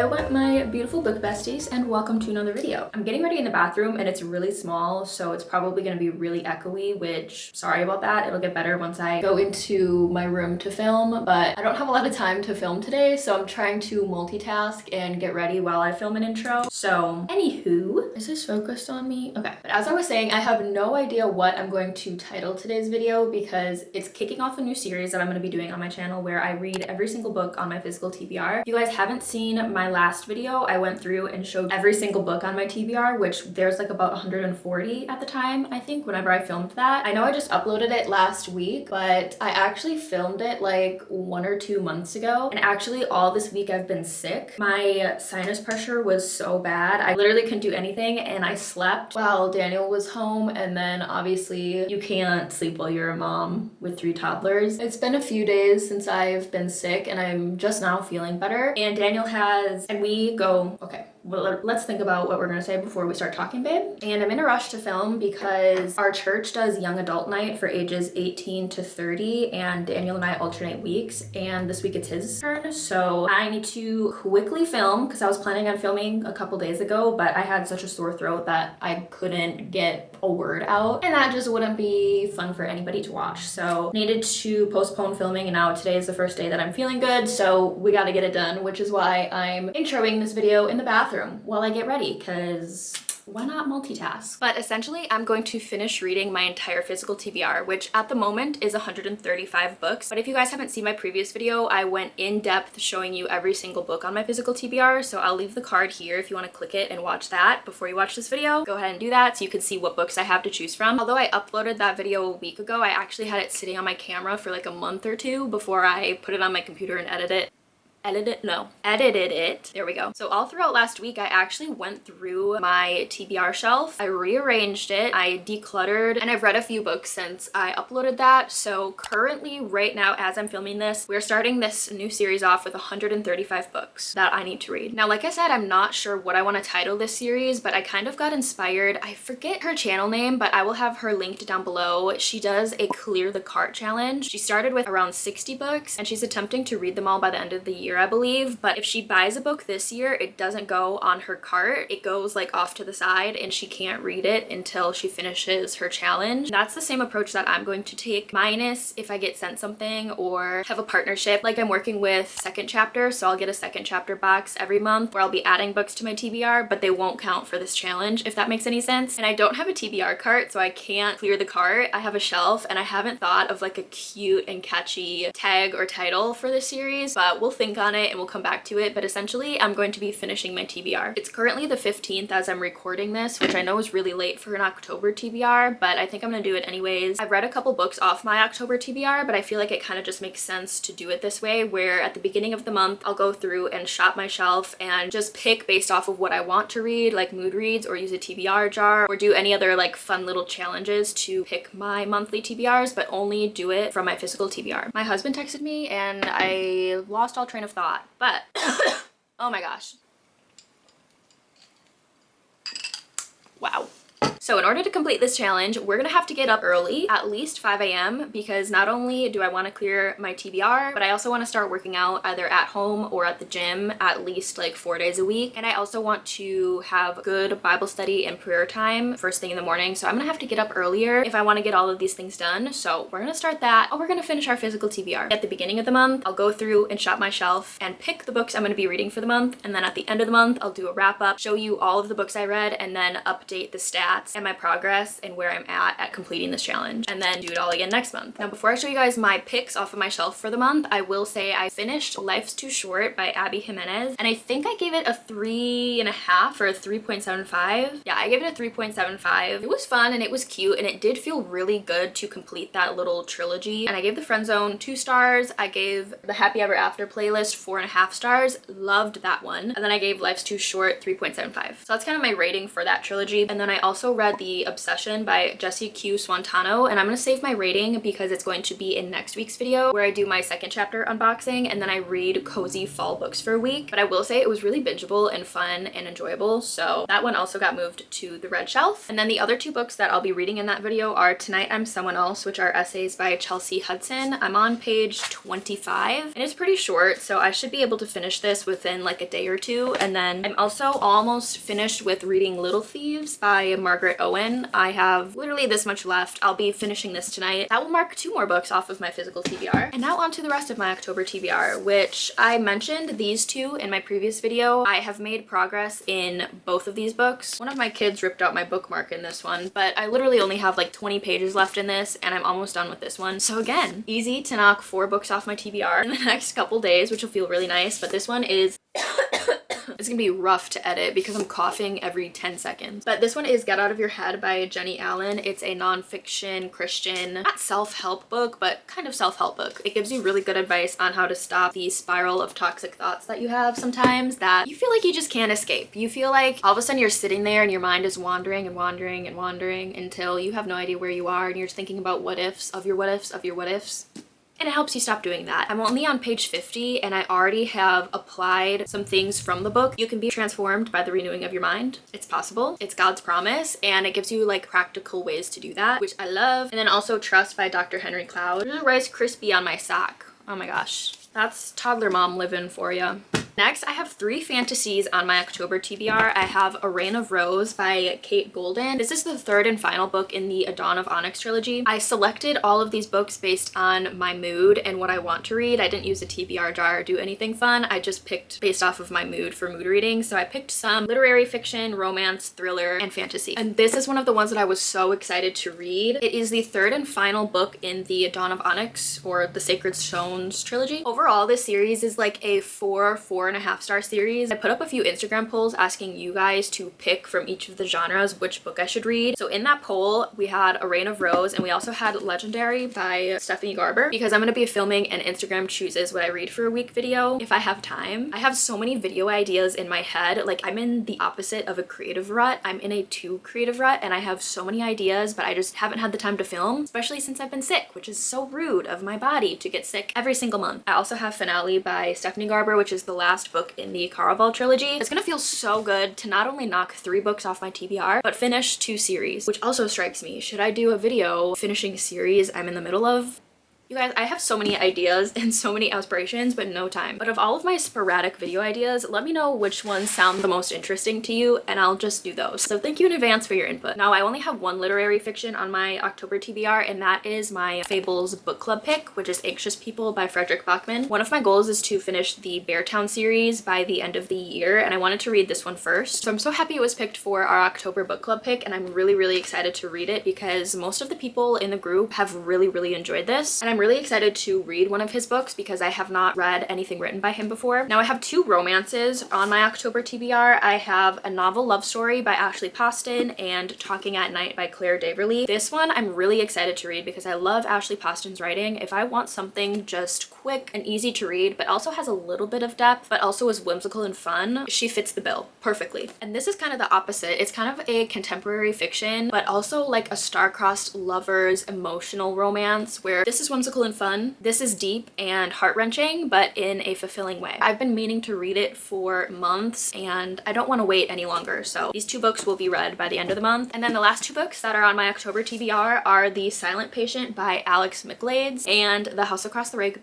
Hello my beautiful book besties and welcome to another video. I'm getting ready in the bathroom and it's really small, so it's probably going to be really echoey, which sorry about that. It'll get better once I go into my room to film, but I don't have a lot of time to film today, so I'm trying to multitask and get ready while I film an intro. So anywho, is this focused on me? Okay, but as I was saying, I have no idea what I'm going to title today's video because it's kicking off a new series that I'm going to be doing on my channel where I read every single book on my physical TBR. If you guys haven't seen my last video, I went through and showed every single book on my TBR, which there's like about 140 at the time, I think, whenever I filmed that. I know I just uploaded it last week, but I actually filmed it like 1 or 2 months ago. And actually all this week I've been sick. My sinus pressure was so bad. I literally couldn't do anything and I slept while Daniel was home. And then obviously you can't sleep while you're a mom with 3 toddlers. It's been a few days since I've been sick and I'm just now feeling better. And Daniel has, and we go, okay, well, let's think about what we're gonna say before we start talking, babe. And I'm in a rush to film because our church does young adult night for ages 18 to 30 and Daniel and I alternate weeks, and this week it's his turn. So I need to quickly film because I was planning on filming a couple days ago, but I had such a sore throat that I couldn't get a word out and that just wouldn't be fun for anybody to watch. So needed to postpone filming, and now today is the first day that I'm feeling good, so we gotta get it done, which is why I'm introing this video in the bathroom while I get ready, because why not multitask? But essentially, I'm going to finish reading My Entire Physical TBR, which at the moment is 135 books. But if you guys haven't seen my previous video, I went in depth showing you every single book on my physical TBR. So I'll leave the card here if you want to click it and watch that before you watch this video. Go ahead and do that so you can see what books I have to choose from. Although I uploaded that video a week ago, I actually had it sitting on my camera for like a month or two before I put it on my computer and edited it. There we go. So all throughout last week, I actually went through my TBR shelf. I rearranged it, I decluttered, and I've read a few books since I uploaded that. So currently, right now, as I'm filming this, we're starting this new series off with 135 books that I need to read. Now, like I said, I'm not sure what I want to title this series, but I kind of got inspired. I forget her channel name, but I will have her linked down below. She does a clear the cart challenge. She started with around 60 books, and she's attempting to read them all by the end of the year, I believe. But if she buys a book this year, it doesn't go on her cart. It goes like off to the side and she can't read it until she finishes her challenge. That's the same approach that I'm going to take, minus if I get sent something or have a partnership. Like I'm working with Second Chapter, so I'll get a Second Chapter box every month where I'll be adding books to my TBR, but they won't count for this challenge, if that makes any sense. And I don't have a TBR cart, so I can't clear the cart. I have a shelf and I haven't thought of like a cute and catchy tag or title for this series, but we'll think on it and we'll come back to it. But essentially I'm going to be finishing my TBR. It's currently the 15th as I'm recording this, which I know is really late for an October TBR, but I think I'm gonna do it anyways. I've read a couple books off my October TBR, but I feel like it kind of just makes sense to do it this way, where at the beginning of the month I'll go through and shop my shelf and just pick based off of what I want to read, like mood reads, or use a TBR jar, or do any other like fun little challenges to pick my monthly TBRs, but only do it from my physical TBR. My husband texted me and I lost all train of thought, but oh my gosh. Wow. So in order to complete this challenge, we're gonna have to get up early, at least 5 a.m. because not only do I want to clear my TBR, but I also want to start working out either at home or at the gym at least like 4 days a week. And I also want to have good Bible study and prayer time first thing in the morning. So I'm gonna have to get up earlier if I want to get all of these things done. So we're gonna start that, and we're gonna finish our physical TBR. At the beginning of the month, I'll go through and shop my shelf and pick the books I'm gonna be reading for the month. And then at the end of the month, I'll do a wrap up, show you all of the books I read, and then update the stats and my progress and where I'm at completing this challenge, and then do it all again next month. Now, before I show you guys my picks off of my shelf for the month, I will say I finished Life's Too Short by Abby Jimenez, and I think I gave it a 3.5 or a 3.75. Yeah, I gave it a 3.75. It was fun and it was cute and it did feel really good to complete that little trilogy. And I gave The Friend Zone 2 stars. I gave the Happy Ever After playlist 4.5 stars. Loved that one. And then I gave Life's Too Short 3.75. So that's kind of my rating for that trilogy. And then I also read read The Obsession by Jessie Q. Swantano, and I'm gonna save my rating because it's going to be in next week's video where I do my second chapter unboxing and then I read cozy fall books for a week. But I will say it was really bingeable and fun and enjoyable, so that one also got moved to the red shelf. And then the other two books that I'll be reading in that video are Tonight I'm Someone Else, which are essays by Chelsea Hudson. I'm on page 25 and it's pretty short, so I should be able to finish this within like a day or two. And then I'm also almost finished with reading Little Thieves by Margaret Owen. I have literally this much left. I'll be finishing this tonight. That will mark 2 more books off of my physical TBR. And now on to the rest of my October TBR, which I mentioned these two in my previous video. I have made progress in both of these books. One of my kids ripped out my bookmark in this one, but I literally only have like 20 pages left in this and I'm almost done with this one. So again, easy to knock 4 books off my TBR in the next couple days, which will feel really nice. But this one is it's gonna be rough to edit because I'm coughing every 10 seconds. But this one is Get Out of Your Head by Jenny Allen. It's a nonfiction Christian, not self-help book, but kind of self-help book. It gives you really good advice on how to stop the spiral of toxic thoughts that you have sometimes that you feel like you just can't escape. You feel like all of a sudden you're sitting there and your mind is wandering and wandering and wandering until you have no idea where you are and you're just thinking about what ifs of your what ifs of your what ifs. And it helps you stop doing that. I'm only on page 50 and I already have applied some things from the book. You can be transformed by the renewing of your mind. It's possible. It's God's promise and it gives you like practical ways to do that, which I love. And then also Trust by Dr. Henry Cloud. There's a Rice Krispie on my sock. Oh my gosh. That's toddler mom living for ya. Next, I have 3 fantasies on my October TBR. I have A Reign of Rose by Kate Golden. This is the 3rd and final book in the A Dawn of Onyx trilogy. I selected all of these books based on my mood and what I want to read. I didn't use a TBR jar or do anything fun. I just picked based off of my mood for mood reading. So I picked some literary fiction, romance, thriller, and fantasy. And this is one of the ones that I was so excited to read. It is the 3rd and final book in the A Dawn of Onyx or the Sacred Stones trilogy. Overall, this series is like a 4.5 star series. I put up a few Instagram polls asking you guys to pick from each of the genres which book I should read. So in that poll, we had A Reign of Rose and we also had Legendary by Stephanie Garber because I'm going to be filming an Instagram chooses what I read for a week video if I have time. I have so many video ideas in my head. Like I'm in the opposite of a creative rut. I'm in a too creative rut and I have so many ideas, but I just haven't had the time to film, especially since I've been sick, which is so rude of my body to get sick every single month. I also have Finale by Stephanie Garber, which is the last book in the Caraval trilogy. It's gonna feel so good to not only knock 3 books off my TBR, but finish 2 series, which also strikes me. Should I do a video finishing a series I'm in the middle of? You guys, I have so many ideas and so many aspirations, but no time. But of all of my sporadic video ideas, let me know which ones sound the most interesting to you and I'll just do those. So thank you in advance for your input. Now I only have 1 literary fiction on my October TBR and that is my Fables book club pick, which is Anxious People by Frederick Bachman. One of my goals is to finish the Beartown series by the end of the year and I wanted to read this one first. So I'm so happy it was picked for our October book club pick and I'm really excited to read it because most of the people in the group have really enjoyed this. And I'm really excited to read one of his books because I have not read anything written by him before. Now I have 2 romances on my October TBR. I have A Novel Love Story by Ashley Poston and Talking at Night by Claire Daverly. This one I'm really excited to read because I love Ashley Poston's writing. If I want something just quick and easy to read but also has a little bit of depth but also is whimsical and fun, she fits the bill perfectly. And this is kind of the opposite. It's kind of a contemporary fiction but also like a star-crossed lovers emotional romance where this is whimsical and fun. This is deep and heart-wrenching, but in a fulfilling way. I've been meaning to read it for months and I don't want to wait any longer. So these 2 books will be read by the end of the month. And then the last 2 books that are on my October TBR are The Silent Patient by Alex McGlades and The House Across the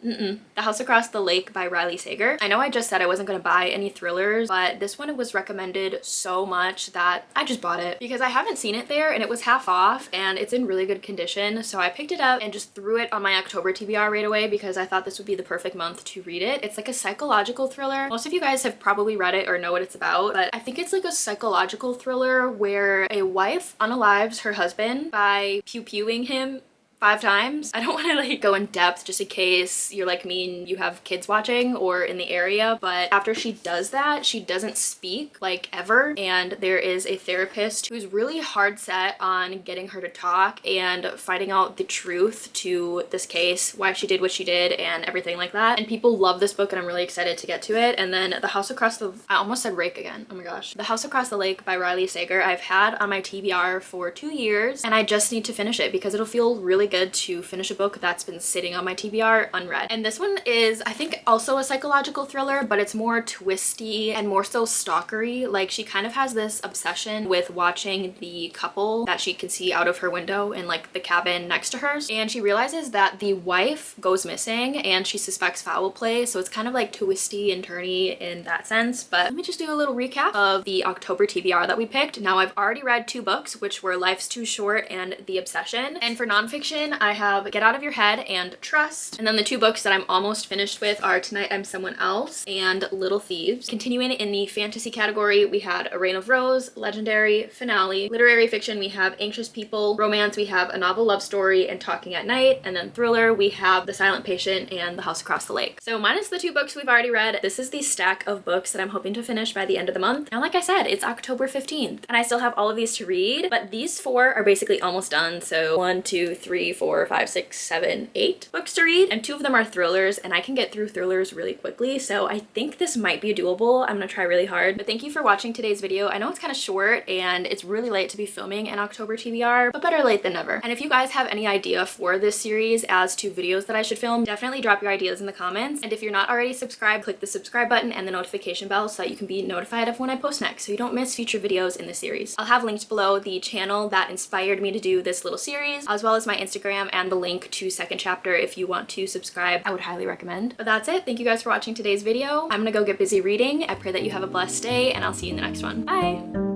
The House Across the Lake by Riley Sager. I know I just said I wasn't gonna buy any thrillers, but this one was recommended so much that I just bought it because I haven't seen it there and it was half off and it's in really good condition. So I picked it up and just threw it on my October TBR right away because I thought this would be the perfect month to read it. It's like a psychological thriller. Most of you guys have probably read it or know what it's about, but I think it's like a psychological thriller where a wife unalives her husband by pew-pewing him 5 times. I don't want to like go in depth just in case you're like me and you have kids watching or in the area, but after she does that, she doesn't speak like ever, and there is a therapist who's really hard set on getting her to talk and finding out the truth to this case, why she did what she did and everything like that. And people love this book and I'm really excited to get to it. And then The House Across the, I almost said Rake again, oh my gosh. The House Across the Lake by Riley Sager I've had on my TBR for 2 years, and I just need to finish it because it'll feel really good to finish a book that's been sitting on my TBR unread. And this one is, I think, also a psychological thriller, but it's more twisty and more so stalkery. Like, she kind of has this obsession with watching the couple that she can see out of her window in like the cabin next to hers, and she realizes that the wife goes missing and she suspects foul play, so it's kind of like twisty and turny in that sense. But let me just do a little recap of the October TBR that we picked. Now, I've already read 2 books, which were Life's Too Short and The Obsession, and for nonfiction I have Get Out of Your Head and Trust, and then the 2 books that I'm almost finished with are Tonight I'm Someone Else and Little Thieves. Continuing in the fantasy category, we had A Reign of Rose, Legendary, Finale. Literary fiction, we have Anxious People. Romance, we have A Novel Love Story and Talking at Night, and then thriller, we have The Silent Patient and The House Across the Lake. So minus the 2 books we've already read, this is the stack of books that I'm hoping to finish by the end of the month. Now, like I said, it's October 15th and I still have all of these to read, but these 4 are basically almost done. So 1, 2, 3, 4, 5, 6, 7, 8 books to read, and 2 of them are thrillers, and I can get through thrillers really quickly, so I think this might be doable. I'm gonna try really hard. But thank you for watching today's video. I know it's kind of short and it's really late to be filming an October TBR, but better late than never. And if you guys have any idea for this series as to videos that I should film, definitely drop your ideas in the comments. And if you're not already subscribed, click the subscribe button and the notification bell so that you can be notified of when I post next, so you don't miss future videos in the series. I'll have linked below the channel that inspired me to do this little series, as well as my Instagram and the link to second chapter if you want to subscribe. I would highly recommend. But that's it. Thank you guys for watching today's video. I'm gonna go get busy reading. I pray that you have a blessed day, and I'll see you in the next one. Bye!